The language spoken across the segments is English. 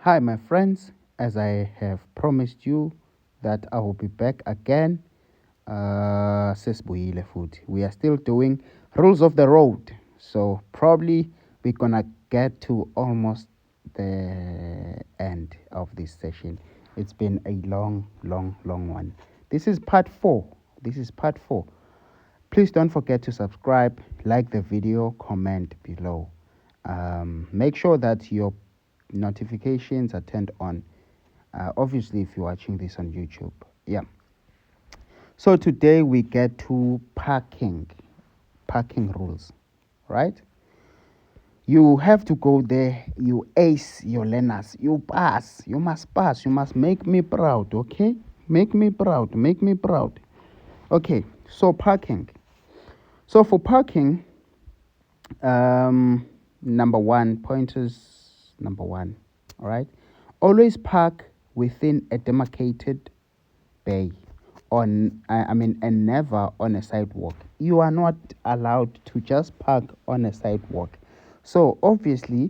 Hi, my friends. As I have promised you that I will be back again, sesibuyile futhi. We are still doing rules of the road. So probably we're gonna get to almost the end of this session. It's been a long one. This is part four. Please don't forget to subscribe, like the video, comment below. Make sure that your notifications are turned on. Obviously, if you're watching this on YouTube. Yeah. So today we get to parking rules, right? You have to go there, you ace your learners, you pass, you must make me proud, okay? Make me proud. Okay, so parking. So for parking, number one, pointers number one, all right? Always park within a demarcated bay and never on a sidewalk. You are not allowed to just park on a sidewalk. So obviously,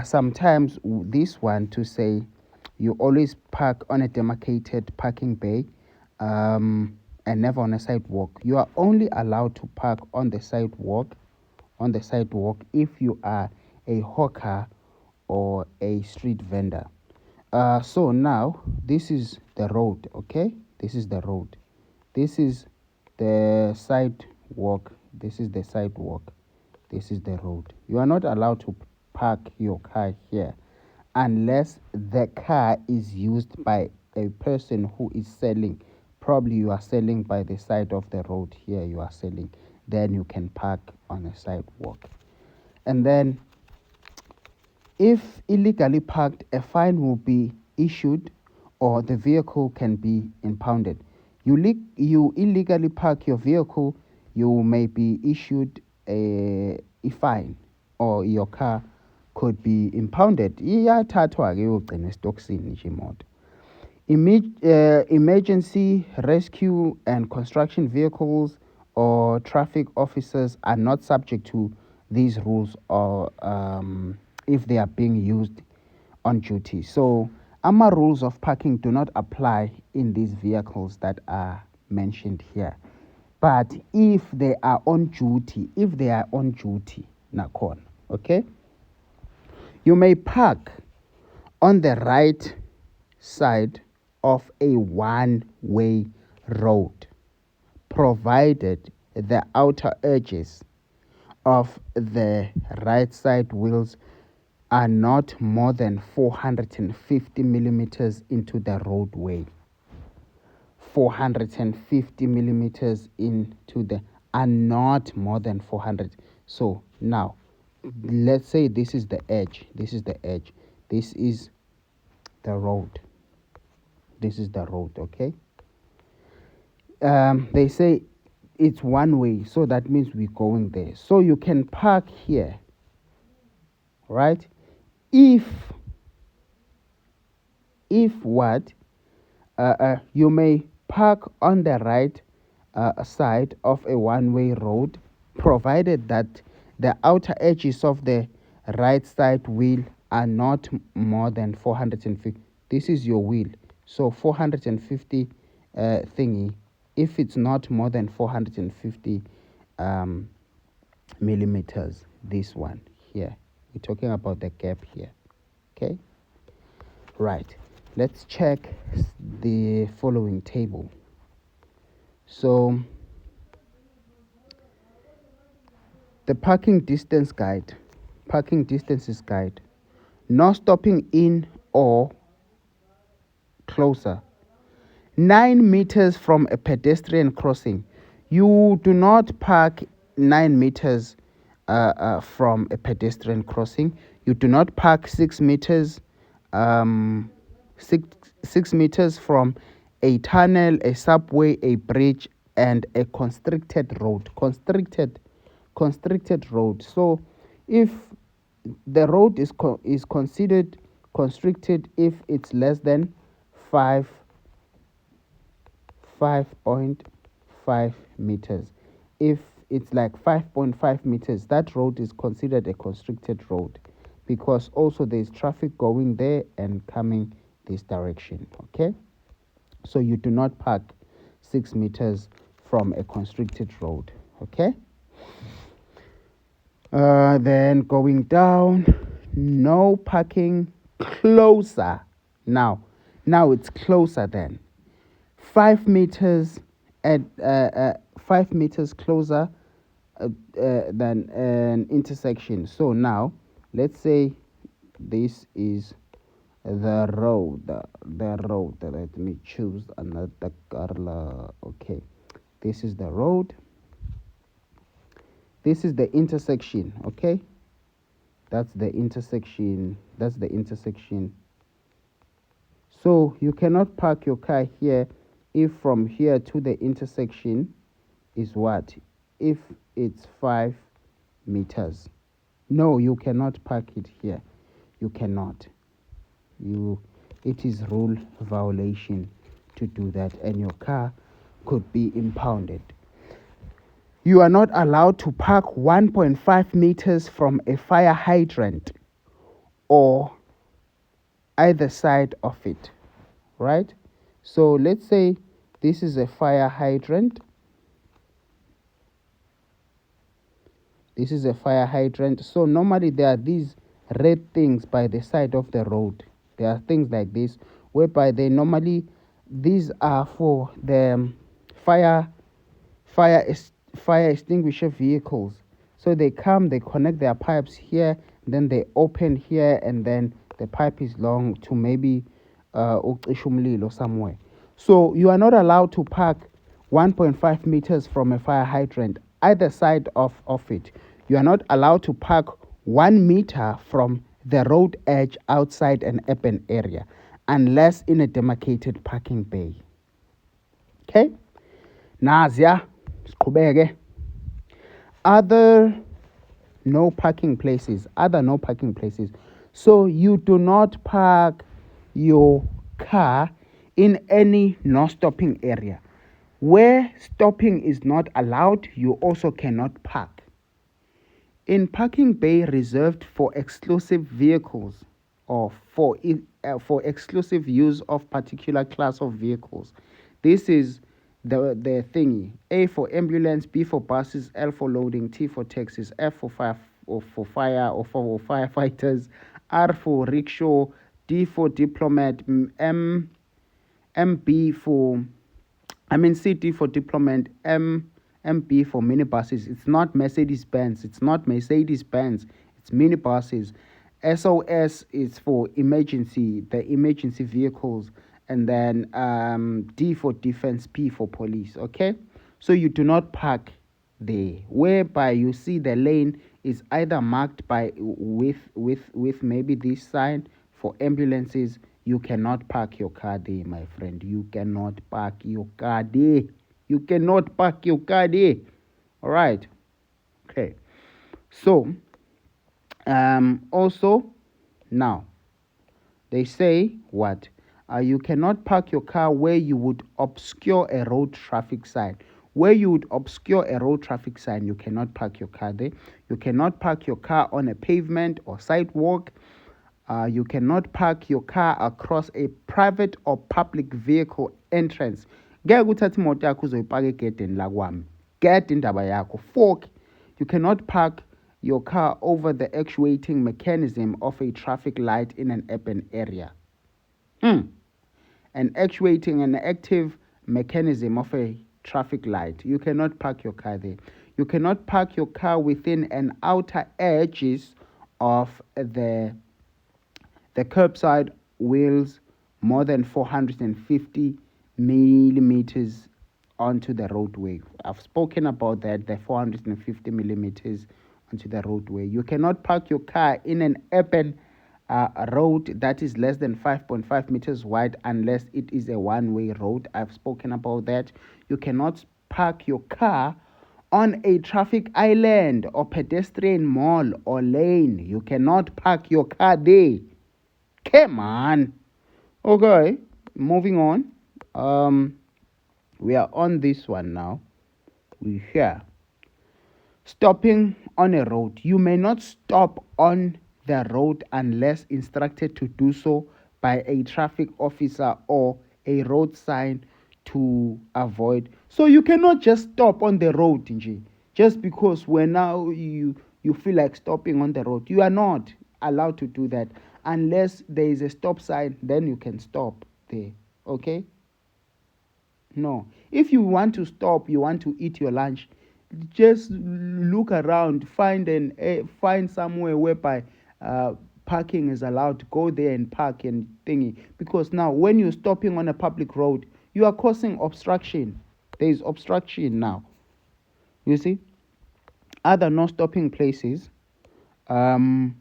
sometimes this one to say you always park on a demarcated parking bay and never on a sidewalk. You are only allowed to park on the sidewalk if you are a hawker or a street vendor. So now this is the road, okay? This is the road. This is the sidewalk. This is the sidewalk. This is the road. You are not allowed to park your car here unless the car is used by a person who is selling. Probably you are selling by the side of the road here. You are selling. Then you can park on a sidewalk. And then if illegally parked, a fine will be issued or the vehicle can be impounded. You illegally park your vehicle, you may be issued a fine or your car could be impounded. Iyathathwa ke iyogcina esitokisini nje imoto. Emergency rescue and construction vehicles or traffic officers are not subject to these rules or if they are being used on duty. So AMA rules of parking do not apply in these vehicles that are mentioned here. But if they are on duty, nakhona, okay? You may park on the right side of a one-way road, provided the outer edges of the right side wheels are not more than 450 millimeters into the roadway. 450 millimeters into the are not more than 400. So now let's say this is the edge. This is the road. This is the road, okay? They say it's one way, so that means we're going there. So you can park here, right? If what? You may park on the right side of a one-way road, provided that the outer edges of the right side wheel are not more than 450. This is your wheel, so 450 thingy. If it's not more than 450 millimeters, this one here, we're talking about the gap here, okay? Right, let's check the following table. So the parking distances guide, no stopping in or closer. 9 meters from a pedestrian crossing. You do not park 9 meters from a pedestrian crossing. You do not park 6 meters, 6 meters from a tunnel, a subway, a bridge, and a constricted road. Constricted road. So, if the road is considered constricted if it's less than 5.5 meters. If it's like 5.5 meters, that road is considered a constricted road. because also there's traffic going there and coming this direction. Okay, so you do not park 6 meters from a constricted road. Okay, then going down, no parking closer. Now it's closer than 5 meters at 5 meters closer than an intersection. So now let's say this is the road. Let me choose another color. Okay, this is the road. This is the intersection. Okay, that's the intersection. So you cannot park your car here if from here to the intersection is what? If it's 5 meters. No, you cannot park it here. You cannot. It is rule violation to do that, and your car could be impounded. You are not allowed to park 1.5 meters from a fire hydrant or either side of it, right? So let's say this is a fire hydrant. This is a fire hydrant. So normally there are these red things by the side of the road. There are things like this whereby these are for the fire extinguisher vehicles. So they come, they connect their pipes here, then they open here, and then the pipe is long to maybe or somewhere. So you are not allowed to park 1.5 meters from a fire hydrant either side of it. You are not allowed to park 1 meter from the road edge outside an urban area unless in a demarcated parking bay. Okay? Nazia, siqhubeke. Other no parking places. So you do not park your car in any no stopping area. Where stopping is not allowed, you also cannot park. In parking bay reserved for exclusive vehicles or for exclusive use of particular class of vehicles. This is the thingy. A for ambulance, B for buses, L for loading, T for taxis, F for fire or for firefighters, R for rickshaw, D for diplomat, MB for CD for diplomat, MB for minibuses. It's not Mercedes-Benz. It's minibuses. SOS is for the emergency vehicles. And then D for defense, P for police. Okay? So you do not park there. Whereby you see the lane is either marked by with maybe this sign for ambulances. You cannot park your car there, my friend. You cannot park your car there. All right. Okay. So, also, now, they say what? You cannot park your car where you would obscure a road traffic sign. Where you would obscure a road traffic sign, you cannot park your car there. You cannot park your car on a pavement or sidewalk. You cannot park your car across a private or public vehicle entrance. Ngeke uthathe imoto yakho uzoyipaka egedini lakwami. Get indaba yakho. Fork. You cannot park your car over the actuating mechanism of a traffic light in an urban area. And actuating an active mechanism of a traffic light. You cannot park your car there. You cannot park your car within an outer edges of the curbside wheels more than 450 millimeters onto the roadway. I've spoken about that, the 450 millimeters onto the roadway. You cannot park your car in an urban road that is less than 5.5 meters wide unless it is a one-way road. I've spoken about that. You cannot park your car on a traffic island or pedestrian mall or lane. You cannot park your car there. Come on. Okay, moving on. We are on this one now. We're here. Stopping on a road. You may not stop on the road unless instructed to do so by a traffic officer or a road sign to avoid. So you cannot just stop on the road, nje, just because when now you feel like stopping on the road. You are not allowed to do that unless there is a stop sign. Then you can stop there. Okay. No. If you want to stop, you want to eat your lunch, just look around, find somewhere whereby parking is allowed. Go there and park and thingy. Because now, when you're stopping on a public road, you are causing obstruction. There is obstruction now. You see, other non-stopping places. Um,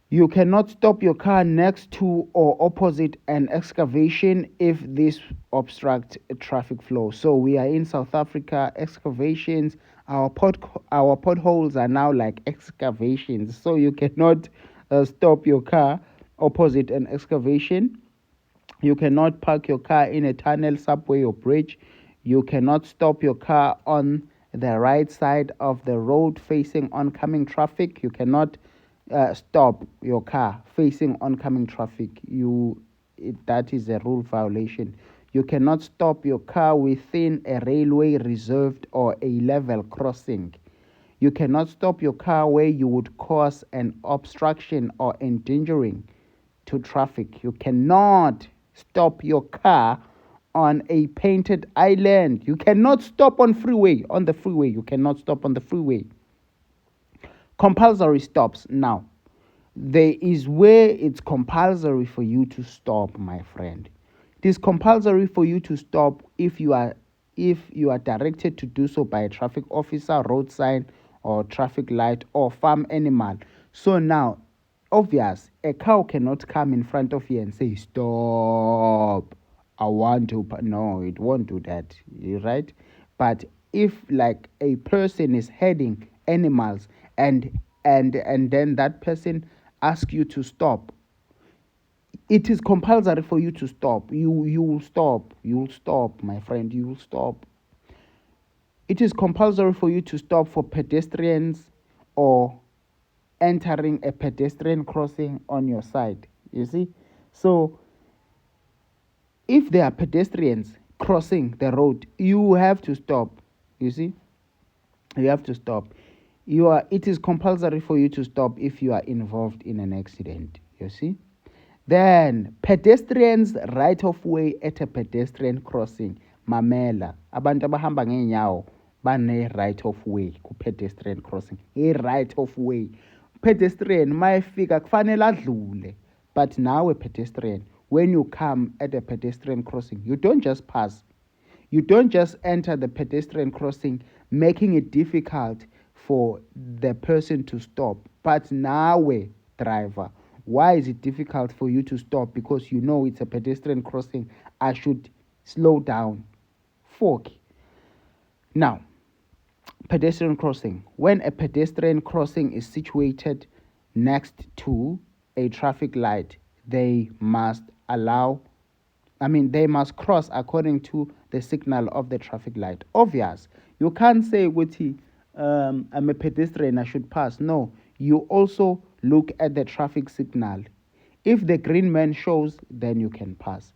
You cannot stop your car next to or opposite an excavation if this obstructs traffic flow. So we are in South Africa, excavations, our potholes are now like excavations. So you cannot stop your car opposite an excavation. You cannot park your car in a tunnel, subway, or bridge. You cannot stop your car on the right side of the road facing oncoming traffic. You cannot stop your car facing oncoming traffic. That is a rule violation. You cannot stop your car within a railway reserved or a level crossing. You cannot stop your car where you would cause an obstruction or endangering to traffic. You cannot stop your car on a painted island. You cannot stop on the freeway. You cannot stop on the freeway. Compulsory stops. Now, there is where it's compulsory for you to stop, my friend. It is compulsory for you to stop if you are directed to do so by a traffic officer, road sign, or traffic light, or farm animal. So now, obvious, a cow cannot come in front of you and say, "Stop, I want to." No, it won't do that, right? But if like a person is heading animals and then that person asks you to stop, it is compulsory for you to stop. You will stop. You will stop, my friend. You will stop. It is compulsory for you to stop for pedestrians or entering a pedestrian crossing on your side. You see? So if there are pedestrians crossing the road, you have to stop. You see? You have to stop. It is compulsory for you to stop if you are involved in an accident. You see? Then pedestrians right of way at a pedestrian crossing. Mamela. Abantu abahamba ngeenyawo bane right of way ku pedestrian crossing. Right of way. Pedestrian mayefika kufanele adlule. But now a pedestrian, when you come at a pedestrian crossing, you don't just pass. You don't just enter the pedestrian crossing, making it difficult for the person to stop. But now, driver, why is it difficult for you to stop? Because you know it's a pedestrian crossing. I should slow down. Fork. Now, pedestrian crossing. When a pedestrian crossing is situated next to a traffic light, they must cross according to the signal of the traffic light. Obvious. You can't say, I'm a pedestrian, I should pass. No, you also look at the traffic signal. If the green man shows, then you can pass.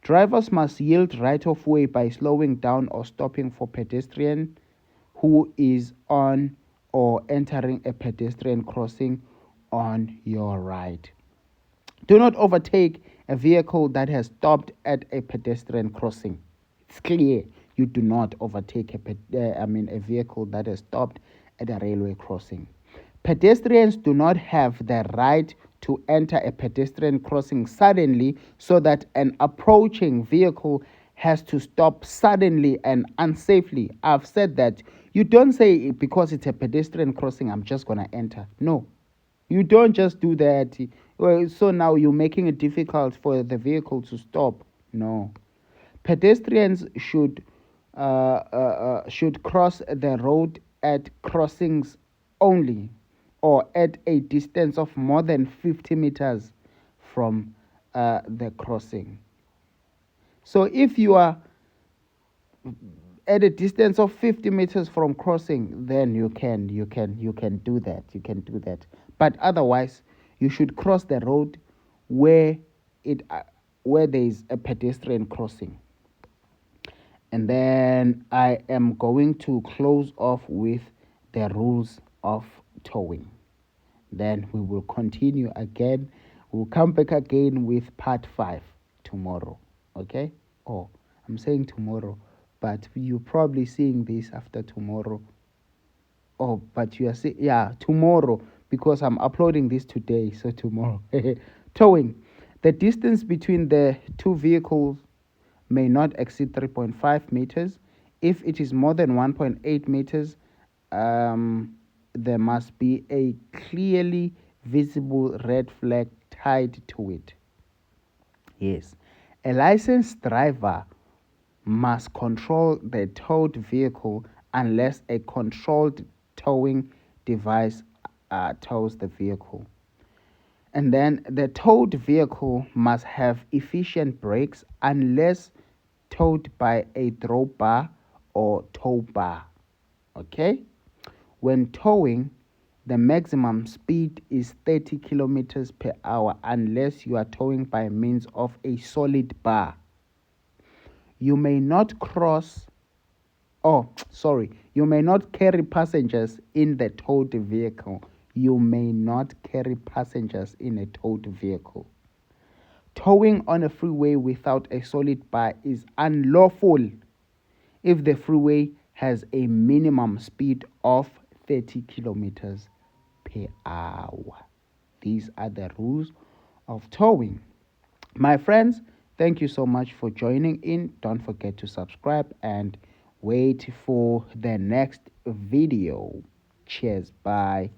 Drivers must yield right of way by slowing down or stopping for pedestrian who is on or entering a pedestrian crossing on your right. Do not overtake a vehicle that has stopped at a pedestrian crossing. It's clear you do not overtake a vehicle that has stopped at a railway crossing. Pedestrians do not have the right to enter a pedestrian crossing suddenly so that an approaching vehicle has to stop suddenly and unsafely. I've said that. You don't say because it's a pedestrian crossing, I'm just going to enter. No. You don't just do that. Well, so now you're making it difficult for the vehicle to stop. No. Pedestrians should cross the road at crossings only or at a distance of more than 50 meters from the crossing. So if you are at a distance of 50 meters from crossing, then you can do that. You can do that. But otherwise, you should cross the road where it where there is a pedestrian crossing. And then I am going to close off with the rules of towing. Then we will continue again. We'll come back again with part 5 tomorrow. Okay? Oh, I'm saying tomorrow, but you're probably seeing this after tomorrow. Oh, but you are saying, yeah, tomorrow, because I'm uploading this today, so tomorrow. Towing. The distance between the two vehicles may not exceed 3.5 meters. If it is more than 1.8 meters, there must be a clearly visible red flag tied to it. Yes. A licensed driver must control the towed vehicle unless a controlled towing device tows the vehicle. And then the towed vehicle must have efficient brakes unless towed by a drawbar or tow bar. Okay? When towing, the maximum speed is 30 kilometers per hour unless you are towing by means of a solid bar. You may not you may not carry passengers in the towed vehicle. You may not carry passengers in a towed vehicle. Towing on a freeway without a solid bar is unlawful if the freeway has a minimum speed of 30 kilometers per hour. These are the rules of towing. My friends, thank you so much for joining in. Don't forget to subscribe and wait for the next video. Cheers. Bye.